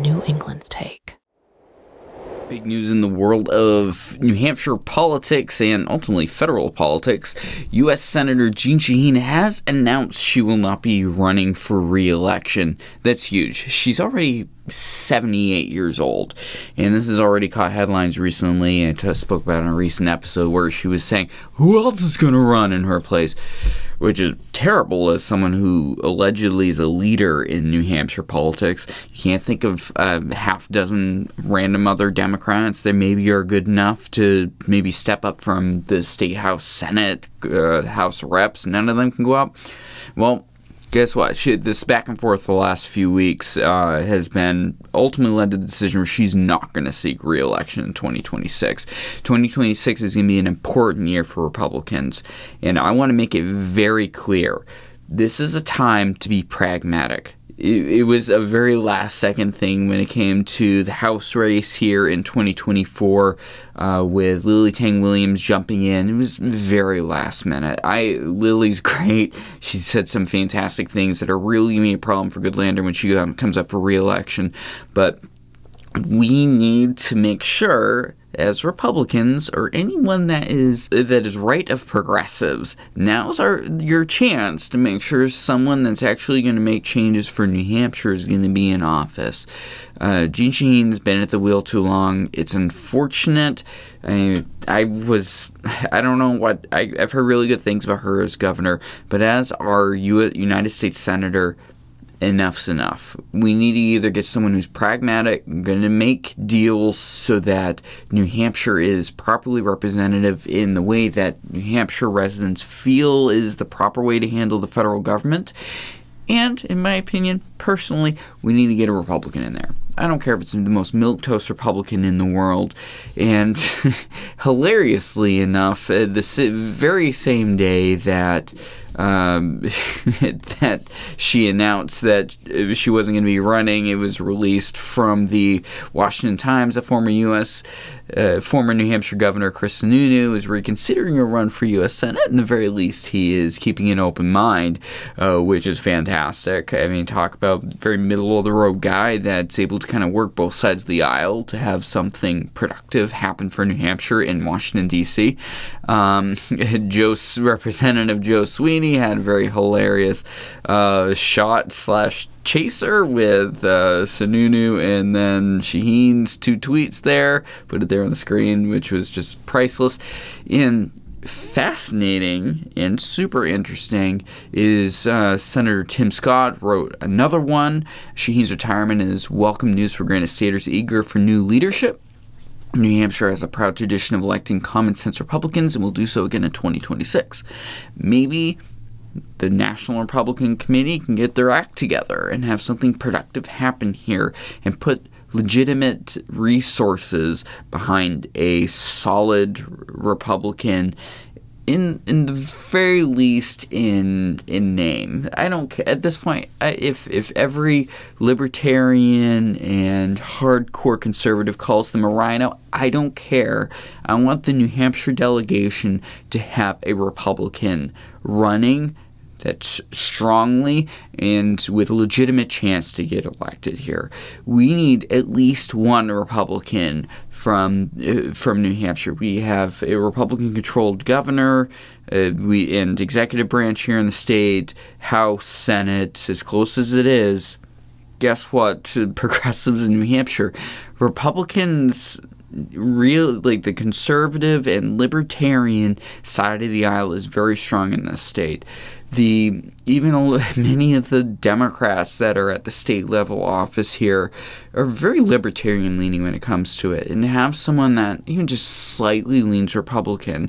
New England take. Big news in the world of New Hampshire politics and ultimately federal politics. U.S. Senator Jeanne Shaheen has announced she will not be running for re-election. That's huge. She's already 78 years old, and this has already caught headlines recently. I spoke about it in a recent episode where she was saying, who else is going to run in her place? Which is terrible as someone who allegedly is a leader in New Hampshire politics. You can't think of half dozen random other Democrats that maybe are good enough to maybe step up from the State House, Senate, House of Reps. None of them can go up. Well, guess what? This back and forth the last few weeks has been ultimately led to the decision where she's not going to seek re-election in 2026. 2026 is going to be an important year for Republicans, and I want to make it very clear. This is a time to be pragmatic. It was a very last-second thing when it came to the House race here in 2024 with Lily Tang Williams jumping in. It was very last minute. Lily's great. She said some fantastic things that are really going to be a problem for Goodlander when she comes up for re-election. But we need to make sure, as Republicans or anyone that is right of progressives, now's your chance to make sure someone that's actually going to make changes for New Hampshire is going to be in office. Jeanne Shaheen's been at the wheel too long. It's unfortunate. I've heard really good things about her as governor, but as our United States Senator, enough's enough. We need to either get someone who's pragmatic, going to make deals so that New Hampshire is properly representative in the way that New Hampshire residents feel is the proper way to handle the federal government. And, in my opinion, personally, we need to get a Republican in there. I don't care if it's the most milquetoast Republican in the world. And hilariously enough, the very same day that that she announced that she wasn't going to be running, it was released from the Washington Times that former New Hampshire Governor Chris Sununu is reconsidering a run for U.S. Senate. In the very least, he is keeping an open mind, which is fantastic. I mean, talk about very middle-of-the-road guy that's able to kind of work both sides of the aisle to have something productive happen for New Hampshire in Washington, D.C. Representative Joe Sweeney had a very hilarious shot/chaser with Sununu and then Shaheen's two tweets there. Put it there on the screen, which was just priceless. And fascinating and super interesting is Senator Tim Scott wrote another one. Shaheen's retirement is welcome news for Granite Staters eager for new leadership. New Hampshire has a proud tradition of electing common sense Republicans and will do so again in 2026. Maybe the National Republican Committee can get their act together and have something productive happen here and put legitimate resources behind a solid Republican, in the very least in name. I don't care at this point. If every libertarian and hardcore conservative calls them a rhino, I don't care. I want the New Hampshire delegation to have a Republican running that's strongly and with a legitimate chance to get elected here. We need at least one Republican from New Hampshire. We have a Republican-controlled governor, and executive branch here in the state, House, Senate, as close as it is. Guess what? Progressives in New Hampshire, Republicans, the conservative and libertarian side of the aisle is very strong in this state. Even many of the Democrats that are at the state level office here are very libertarian leaning when it comes to it, and to have someone that even just slightly leans Republican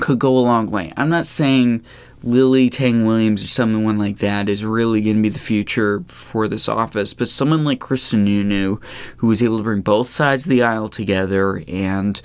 could go a long way. I'm not saying Lily Tang Williams or someone like that is really going to be the future for this office, but someone like Chris Sununu, who was able to bring both sides of the aisle together, and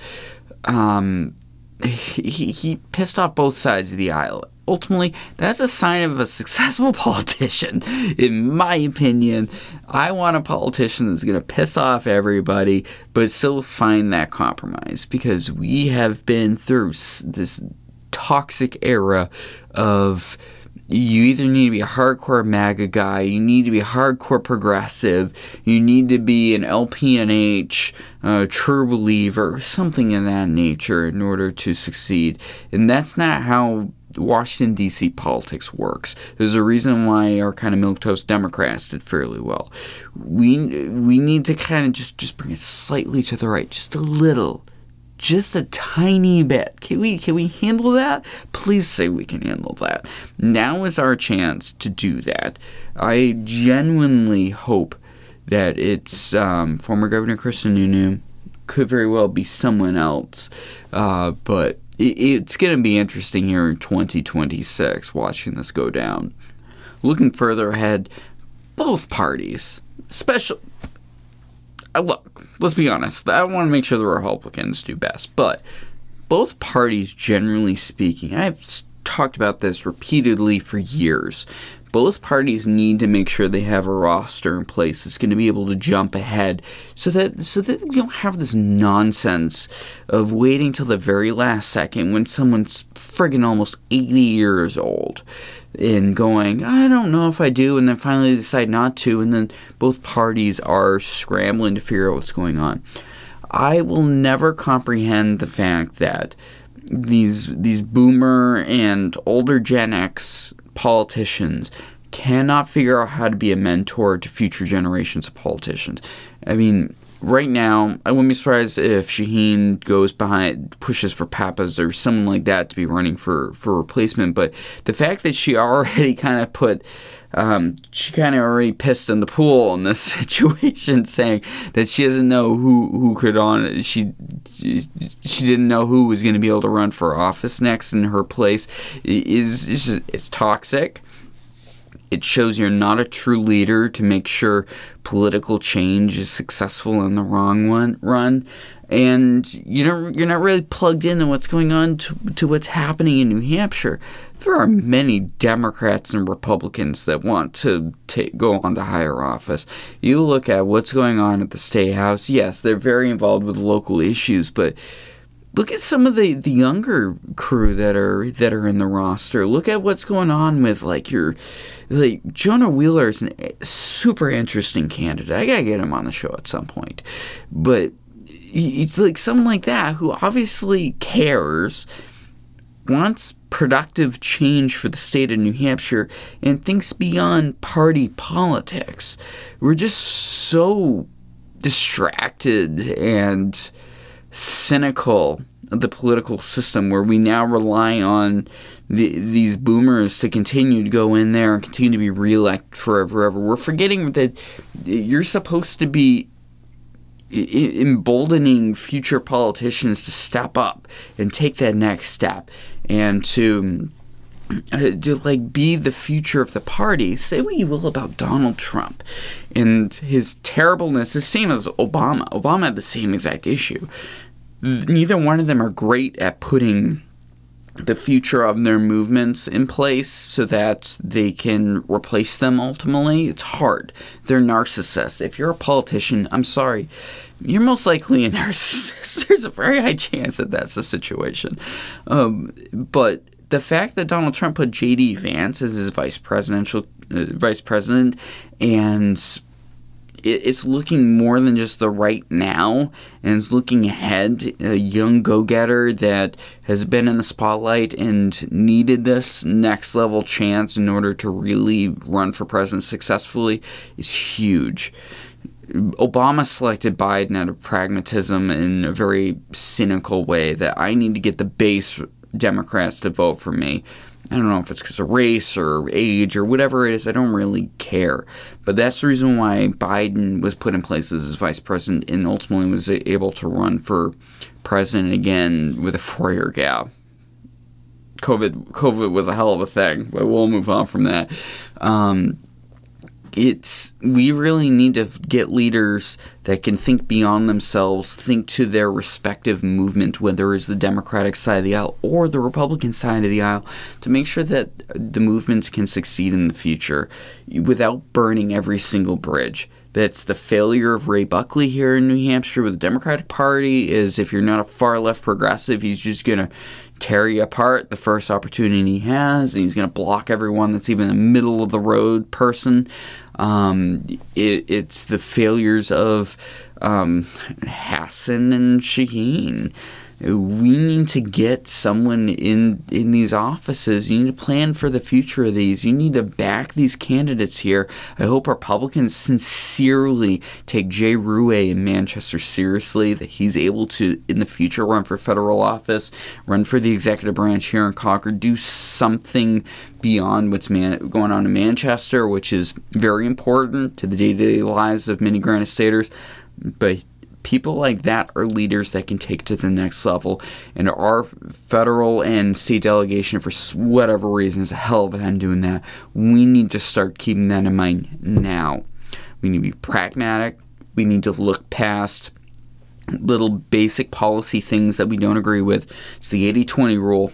he pissed off both sides of the aisle. Ultimately, that's a sign of a successful politician. In my opinion, I want a politician that's going to piss off everybody, but still find that compromise, because we have been through this toxic era of you either need to be a hardcore MAGA guy, you need to be a hardcore progressive, you need to be an LPNH, true believer, something in that nature in order to succeed. And that's not how Washington, D.C. politics works. There's a reason why our kind of milquetoast Democrats did fairly well. We need to kind of just bring it slightly to the right, just a little. Just a tiny bit. Can we handle that? Please say we can handle that. Now is our chance to do that. I genuinely hope that it's former Governor Chris Sununu. Could very well be someone else. But it's going to be interesting here in 2026 watching this go down. Looking further ahead, both parties, look, let's be honest, I want to make sure the Republicans do best, but both parties, generally speaking, I've talked about this repeatedly for years, both parties need to make sure they have a roster in place that's going to be able to jump ahead so that we don't have this nonsense of waiting till the very last second when someone's friggin' almost 80 years old and going, I don't know if I do, and then finally decide not to, and then both parties are scrambling to figure out what's going on. I will never comprehend the fact that these boomer and older Gen X politicians cannot figure out how to be a mentor to future generations of politicians. I mean, right now, I wouldn't be surprised if Shaheen pushes for Pappas or someone like that to be running for replacement. But the fact that she already kind of already pissed in the pool in this situation, saying that she doesn't know who could on. She didn't know who was going to be able to run for office next in her place. It's toxic. It shows you're not a true leader to make sure political change is successful in the run, and you're not really plugged into what's going on to what's happening in New Hampshire. There are many Democrats and Republicans that want to go on to higher office. You look at what's going on at the State House. Yes, they're very involved with local issues, but look at some of the younger crew that are in the roster. Look at what's going on with Jonah Wheeler is a super interesting candidate. I gotta get him on the show at some point. But it's like someone like that who obviously cares, wants productive change for the state of New Hampshire, and thinks beyond party politics. We're just so distracted and cynical of the political system where we now rely on these boomers to continue to go in there and continue to be reelected forever. We're forgetting that you're supposed to be emboldening future politicians to step up and take that next step and to be the future of the party. Say what you will about Donald Trump and his terribleness, the same as Obama. Obama had the same exact issue. Neither one of them are great at putting the future of their movements in place so that they can replace them ultimately. It's hard. They're narcissists. If you're a politician, I'm sorry, you're most likely a narcissist. There's a very high chance that that's the situation. But the fact that Donald Trump put J.D. Vance as his vice president, and it's looking more than just the right now, and it's looking ahead, a young go-getter that has been in the spotlight and needed this next level chance in order to really run for president successfully is huge. Obama selected Biden out of pragmatism in a very cynical way that I need to get the base Democrats to vote for me. I don't know if it's because of race or age or whatever it is. I don't really care. But that's the reason why Biden was put in place as his vice president and ultimately was able to run for president again with a 4-year gap. COVID was a hell of a thing, but we'll move on from that. We really need to get leaders that can think beyond themselves, think to their respective movement, whether it's the Democratic side of the aisle or the Republican side of the aisle, to make sure that the movements can succeed in the future without burning every single bridge. That's the failure of Ray Buckley here in New Hampshire with the Democratic Party, is if you're not a far-left progressive, he's just going to tear you apart the first opportunity he has, and he's going to block everyone that's even a middle-of-the-road person. It's the failures of Hassan and Shaheen. We need to get someone in these offices. You need to plan for the future of these. You need to back these candidates here. I hope Republicans sincerely take Jay Ruhe in Manchester seriously, that he's able to, in the future, run for federal office, run for the executive branch here in Concord, do something beyond what's going on in Manchester, which is very important to the day-to-day lives of many Granite Staters. But people like that are leaders that can take it to the next level. And our federal and state delegation, for whatever reason, is a hell of a time doing that. We need to start keeping that in mind now. We need to be pragmatic. We need to look past little basic policy things that we don't agree with. It's the 80-20 rule.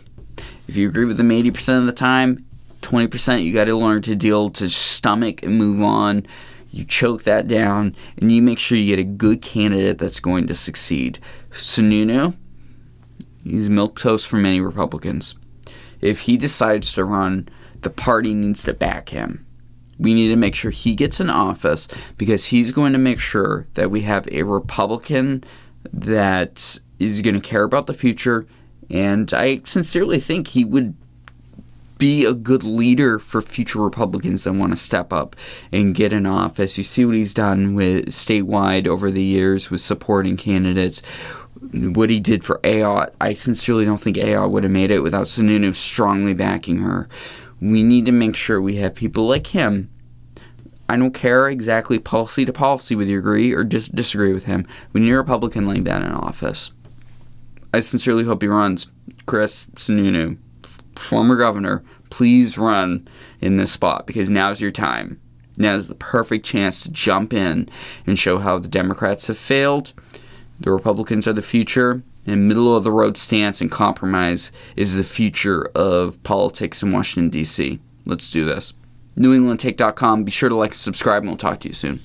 If you agree with them 80% of the time, 20% you got to learn to stomach and move on. You choke that down, and you make sure you get a good candidate that's going to succeed. Sununu, he's milquetoast for many Republicans. If he decides to run, the party needs to back him. We need to make sure he gets in office, because he's going to make sure that we have a Republican that is going to care about the future, and I sincerely think he would be a good leader for future Republicans that want to step up and get in office. You see what he's done with statewide over the years with supporting candidates. What he did for Ayotte. I sincerely don't think Ayotte would have made it without Sununu strongly backing her. We need to make sure we have people like him. I don't care exactly policy to policy whether you agree or disagree with him. We need a Republican like that in office. I sincerely hope he runs. Chris Sununu, former governor, please run in this spot, because now's your time. Now's the perfect chance to jump in and show how the Democrats have failed, the Republicans are the future, and middle-of-the-road stance and compromise is the future of politics in Washington, D.C. Let's do this. NewEnglandTake.com. Be sure to like and subscribe, and we'll talk to you soon.